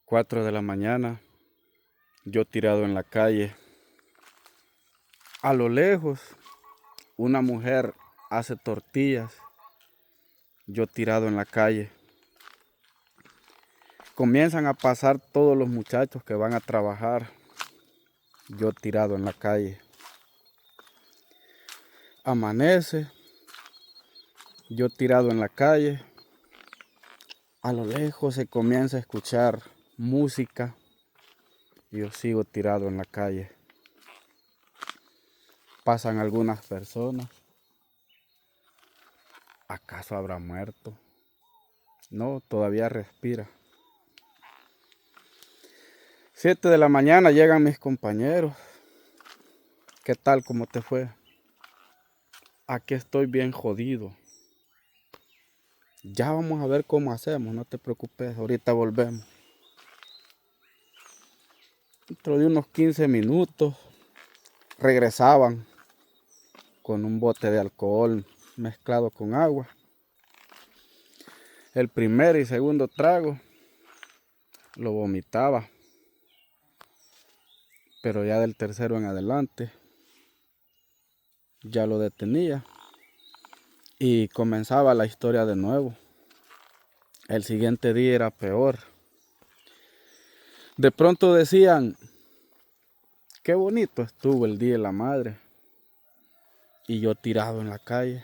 4 de la mañana, yo tirado en la calle. A lo lejos, una mujer hace tortillas, yo tirado en la calle. Comienzan a pasar todos los muchachos que van a trabajar, yo tirado en la calle. Amanece, yo tirado en la calle. A lo lejos se comienza a escuchar música y yo sigo tirado en la calle. Pasan algunas personas. ¿Acaso habrá muerto? No, todavía respira. 7 de la mañana llegan mis compañeros. ¿Qué tal? ¿Cómo te fue? Aquí estoy bien jodido. Ya vamos a ver cómo hacemos, no te preocupes, ahorita volvemos. Dentro de unos 15 minutos regresaban con un bote de alcohol mezclado con agua. El primer y segundo trago lo vomitaba, pero ya del tercero en adelante ya lo detenía y comenzaba la historia de nuevo. El siguiente día era peor. De pronto decían, qué bonito estuvo el Día de la Madre, y yo tirado en la calle.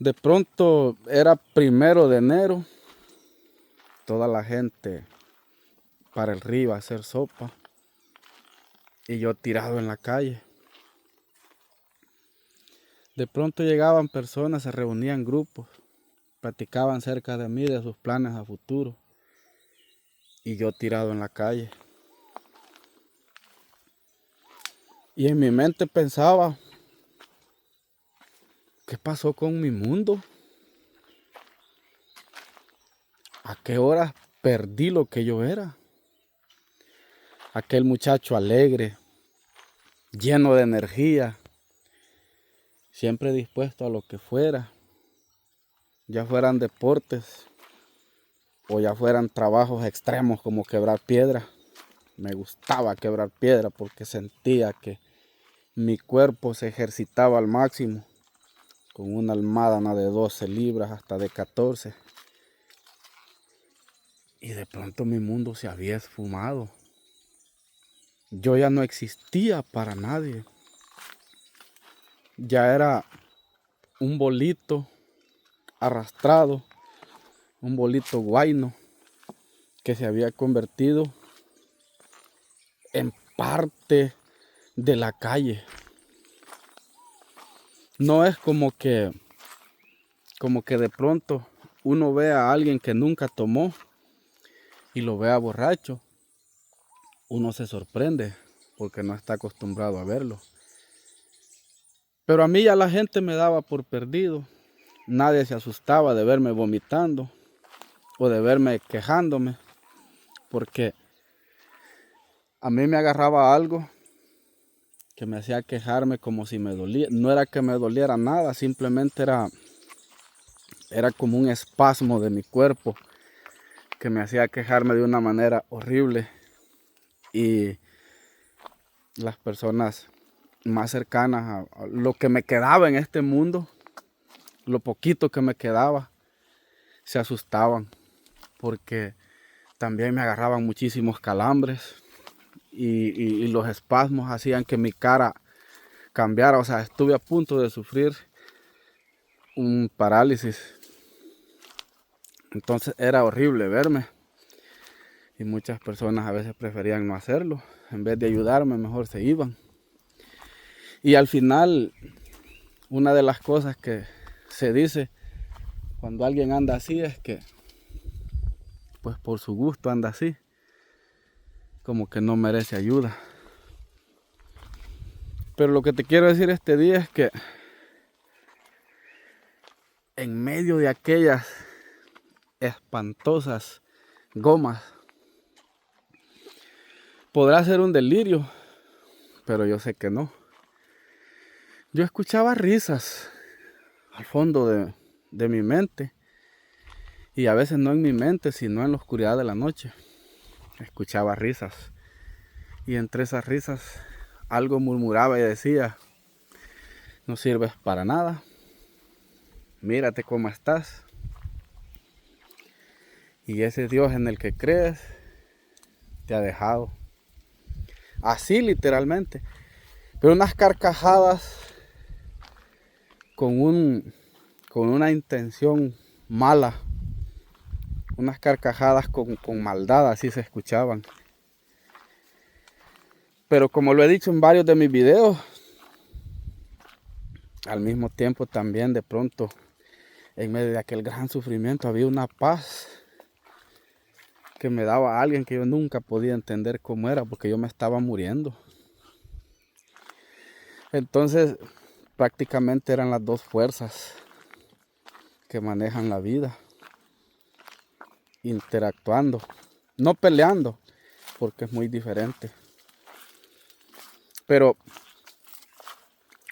De pronto era 1 de enero, toda la gente para el río a hacer sopa y yo tirado en la calle. De pronto llegaban personas, se reunían grupos, platicaban cerca de mí de sus planes a futuro y yo tirado en la calle. Y en mi mente pensaba, ¿qué pasó con mi mundo? ¿A qué hora perdí lo que yo era? Aquel muchacho alegre, lleno de energía, siempre dispuesto a lo que fuera, ya fueran deportes o ya fueran trabajos extremos como quebrar piedra. Me gustaba quebrar piedra porque sentía que mi cuerpo se ejercitaba al máximo con una almadana de 12 libras hasta de 14. Y de pronto mi mundo se había esfumado. Yo ya no existía para nadie. Ya era un bolito arrastrado, un bolito guayno que se había convertido en parte de la calle. No es como que de pronto uno ve a alguien que nunca tomó y lo vea borracho. Uno se sorprende porque no está acostumbrado a verlo. Pero a mí ya la gente me daba por perdido. Nadie se asustaba de verme vomitando o de verme quejándome, porque a mí me agarraba algo que me hacía quejarme como si me dolía. No era que me doliera nada, simplemente era como un espasmo de mi cuerpo que me hacía quejarme de una manera horrible. Y las personas más cercanas a lo que me quedaba en este mundo, lo poquito que me quedaba, se asustaban porque también me agarraban muchísimos calambres y los espasmos hacían que mi cara cambiara. O sea, estuve a punto de sufrir un parálisis. Entonces era horrible verme y muchas personas a veces preferían no hacerlo. En vez de ayudarme, mejor se iban. Y al final, una de las cosas que se dice cuando alguien anda así es que pues por su gusto anda así, como que no merece ayuda. Pero lo que te quiero decir este día es que en medio de aquellas espantosas gomas, podrá ser un delirio, pero yo sé que no. Yo escuchaba risas al fondo de mi mente Y a veces no en mi mente, sino en la oscuridad de la noche. Escuchaba risas. Y entre esas risas algo murmuraba y decía, no sirves para nada. Mírate cómo estás. Y ese Dios en el que crees te ha dejado. Así literalmente. Pero unas carcajadas con una intención mala. Unas carcajadas con maldad, así se escuchaban. Pero como lo he dicho en varios de mis videos, al mismo tiempo también de pronto, en medio de aquel gran sufrimiento, había una paz que me daba alguien que yo nunca podía entender cómo era, porque yo me estaba muriendo. Entonces, prácticamente eran las dos fuerzas que manejan la vida, interactuando, no peleando, porque es muy diferente. Pero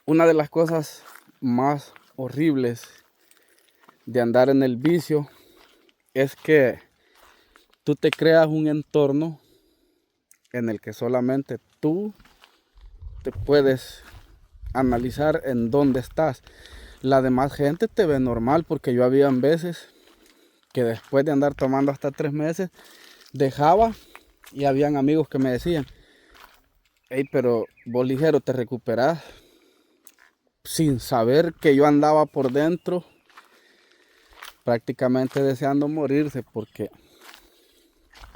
una de las cosas más horribles de andar en el vicio es que tú te creas un entorno en el que solamente tú te puedes analizar en dónde estás. La demás gente te ve normal, porque yo había veces que después de andar tomando hasta 3 meses dejaba, y habían amigos que me decían, hey, pero vos ligero te recuperás, sin saber que yo andaba por dentro prácticamente deseando morirse, porque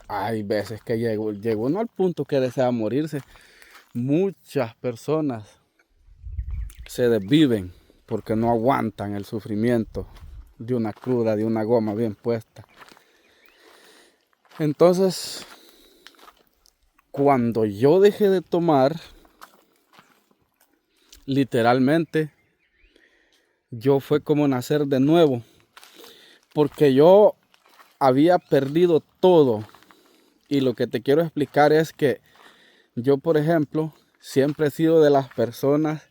hay veces que llegó no al punto que desea morirse. Muchas personas se desviven porque no aguantan el sufrimiento de una cruda, de una goma bien puesta. Entonces, cuando yo dejé de tomar, literalmente, yo fue como nacer de nuevo, porque yo había perdido todo. Y lo que te quiero explicar es que yo, por ejemplo, siempre he sido de las personas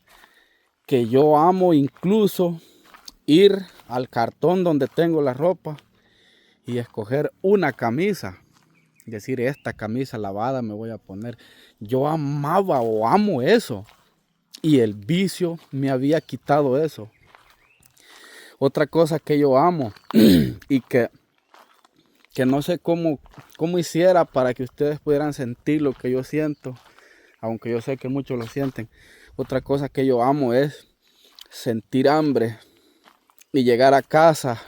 que yo amo incluso ir al cartón donde tengo la ropa y escoger una camisa. Decir, esta camisa lavada me voy a poner. Yo amaba o amo eso. Y el vicio me había quitado eso. Otra cosa que yo amo y que no sé cómo hiciera para que ustedes pudieran sentir lo que yo siento, aunque yo sé que muchos lo sienten. Otra cosa que yo amo es sentir hambre y llegar a casa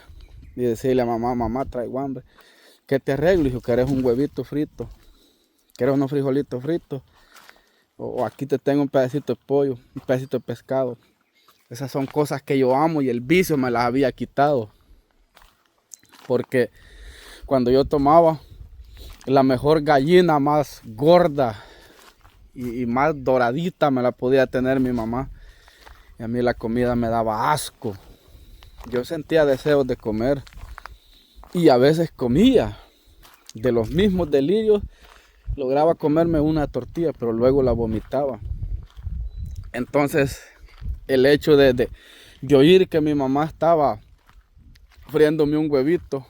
y decirle a mamá, mamá, traigo hambre. ¿Qué te arreglo? Hijo, ¿querés un huevito frito? ¿Querés unos frijolitos fritos? O aquí te tengo un pedacito de pollo, un pedacito de pescado. Esas son cosas que yo amo y el vicio me las había quitado. Porque cuando yo tomaba, la mejor gallina más gorda y más doradita me la podía tener mi mamá. Y a mí la comida me daba asco. Yo sentía deseos de comer. Y a veces comía. De los mismos delirios, lograba comerme una tortilla, pero luego la vomitaba. Entonces, el hecho de oír que mi mamá estaba friéndome un huevito,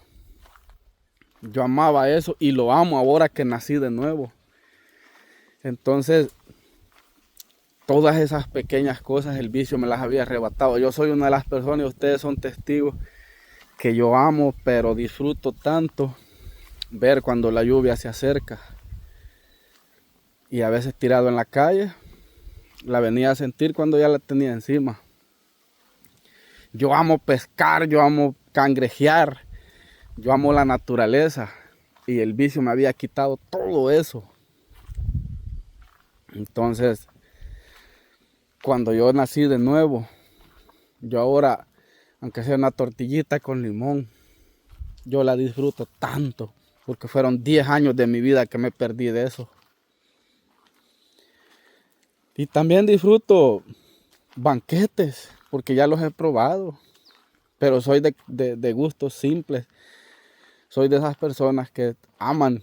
yo amaba eso y lo amo ahora que nací de nuevo. Entonces, todas esas pequeñas cosas el vicio me las había arrebatado. Yo soy una de las personas, y ustedes son testigos, que yo amo, pero disfruto tanto ver cuando la lluvia se acerca. Y a veces tirado en la calle, la venía a sentir cuando ya la tenía encima. Yo amo pescar, yo amo cangrejear, yo amo la naturaleza. Y el vicio me había quitado todo eso. Entonces, cuando yo nací de nuevo, yo ahora, aunque sea una tortillita con limón, yo la disfruto tanto, porque fueron 10 años de mi vida que me perdí de eso. Y también disfruto banquetes, porque ya los he probado, pero soy de gustos simples. Soy de esas personas que aman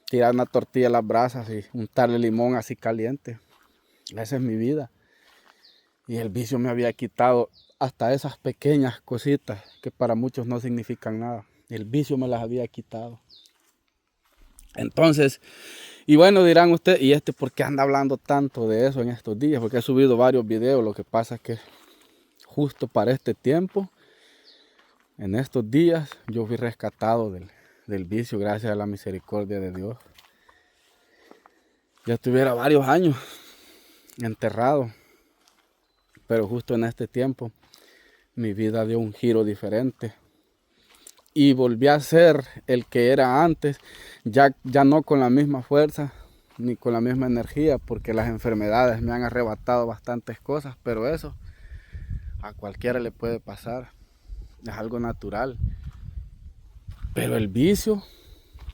tirar una tortilla a las brasas y untarle limón así caliente. Esa es mi vida. Y el vicio me había quitado hasta esas pequeñas cositas que para muchos no significan nada. El vicio me las había quitado. Entonces, y bueno, dirán ustedes, ¿y por qué anda hablando tanto de eso en estos días? Porque he subido varios videos. Lo que pasa es que justo para este tiempo, en estos días, yo fui rescatado del vicio gracias a la misericordia de Dios. Ya estuviera varios años enterrado, pero justo en este tiempo mi vida dio un giro diferente y volví a ser el que era antes, ya no con la misma fuerza ni con la misma energía, porque las enfermedades me han arrebatado bastantes cosas, pero eso a cualquiera le puede pasar, es algo natural. Pero el vicio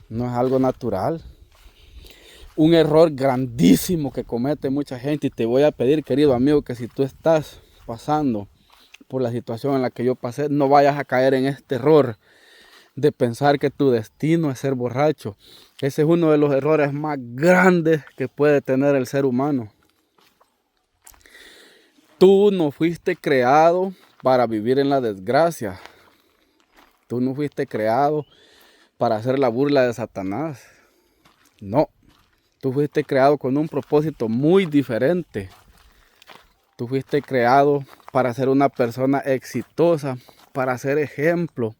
no es algo natural. Un error grandísimo que comete mucha gente, y te voy a pedir, querido amigo, que si tú estás pasando por la situación en la que yo pasé, no vayas a caer en este error de pensar que tu destino es ser borracho. Ese es uno de los errores más grandes que puede tener el ser humano. Tú no fuiste creado para vivir en la desgracia. Tú no fuiste creado para hacer la burla de Satanás. No. Tú fuiste creado con un propósito muy diferente. Tú fuiste creado para ser una persona exitosa, para ser ejemplo,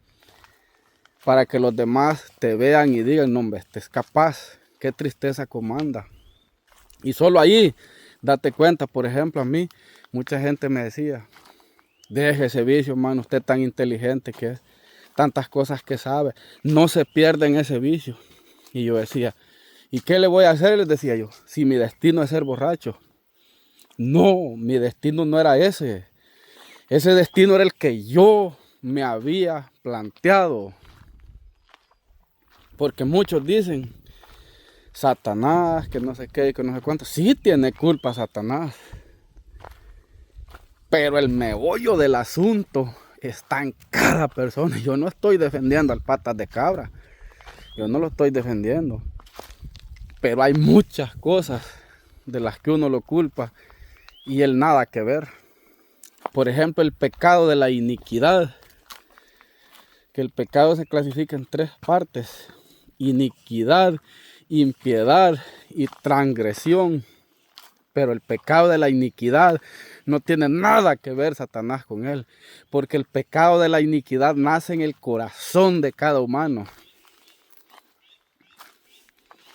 para que los demás te vean y digan, no, hombre, este es capaz, qué tristeza comanda. Y solo ahí, date cuenta, por ejemplo, a mí, mucha gente me decía, deje ese vicio, hermano, usted tan inteligente que es, tantas cosas que sabe, no se pierda en ese vicio. Y yo decía, ¿y qué le voy a hacer? Les decía yo, si mi destino es ser borracho. No, mi destino no era ese. Ese destino era el que yo me había planteado. Porque muchos dicen, Satanás, que no sé qué, que no sé cuánto. Sí tiene culpa Satanás. Pero el meollo del asunto está en cada persona. Yo no estoy defendiendo al patas de cabra. Yo no lo estoy defendiendo. Pero hay muchas cosas de las que uno lo culpa y él nada que ver. Por ejemplo, el pecado de la iniquidad. Que el pecado se clasifica en 3 partes. Iniquidad, impiedad y transgresión. Pero el pecado de la iniquidad no tiene nada que ver Satanás con él. Porque el pecado de la iniquidad nace en el corazón de cada humano.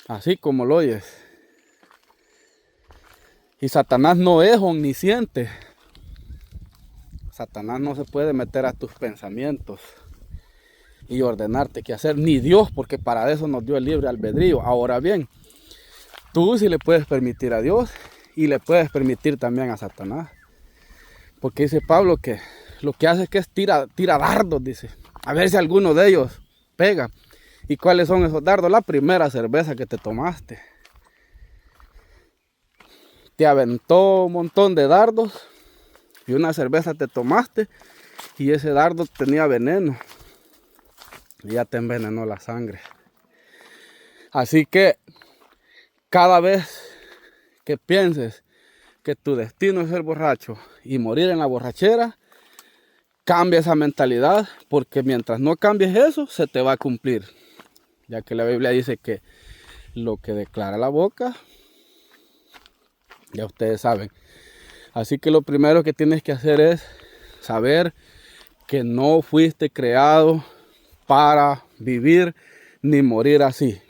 Así como lo oyes. Y Satanás no es omnisciente. Satanás no se puede meter a tus pensamientos y ordenarte qué hacer. Ni Dios, porque para eso nos dio el libre albedrío. Ahora bien, tú sí le puedes permitir a Dios y le puedes permitir también a Satanás. Porque dice Pablo que lo que hace es que tira dardos, dice. A ver si alguno de ellos pega. ¿Y cuáles son esos dardos? La primera cerveza que te tomaste. Te aventó un montón de dardos y una cerveza te tomaste y ese dardo tenía veneno y ya te envenenó la sangre. Así que cada vez que pienses que tu destino es ser borracho y morir en la borrachera, cambia esa mentalidad, porque mientras no cambies eso, se te va a cumplir. Ya que la Biblia dice que lo que declara la boca, ya ustedes saben. Así que lo primero que tienes que hacer es saber que no fuiste creado para vivir ni morir así.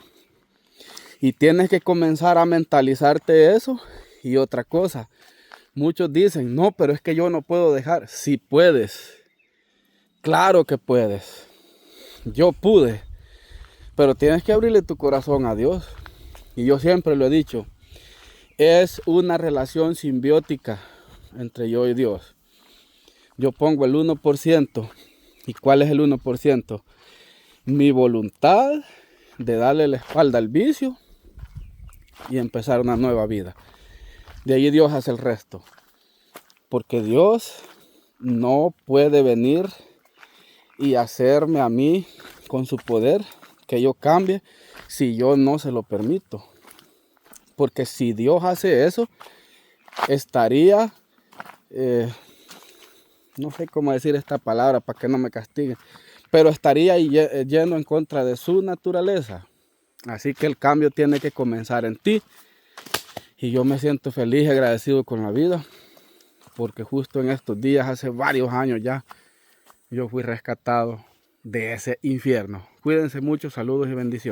Y tienes que comenzar a mentalizarte eso. Y otra cosa, muchos dicen, no, pero es que yo no puedo dejar. Sí puedes, claro que puedes. Yo pude, pero tienes que abrirle tu corazón a Dios. Y yo siempre lo he dicho, es una relación simbiótica entre yo y Dios. Yo pongo el 1%. ¿Y cuál es el 1%? Mi voluntad de darle la espalda al vicio y empezar una nueva vida. De ahí Dios hace el resto. Porque Dios no puede venir y hacerme a mí con su poder que yo cambie si yo no se lo permito. Porque si Dios hace eso, estaría, no sé cómo decir esta palabra para que no me castiguen, pero estaría yendo en contra de su naturaleza. Así que el cambio tiene que comenzar en ti. Y yo me siento feliz y agradecido con la vida, porque justo en estos días, hace varios años ya, yo fui rescatado de ese infierno. Cuídense mucho, saludos y bendiciones.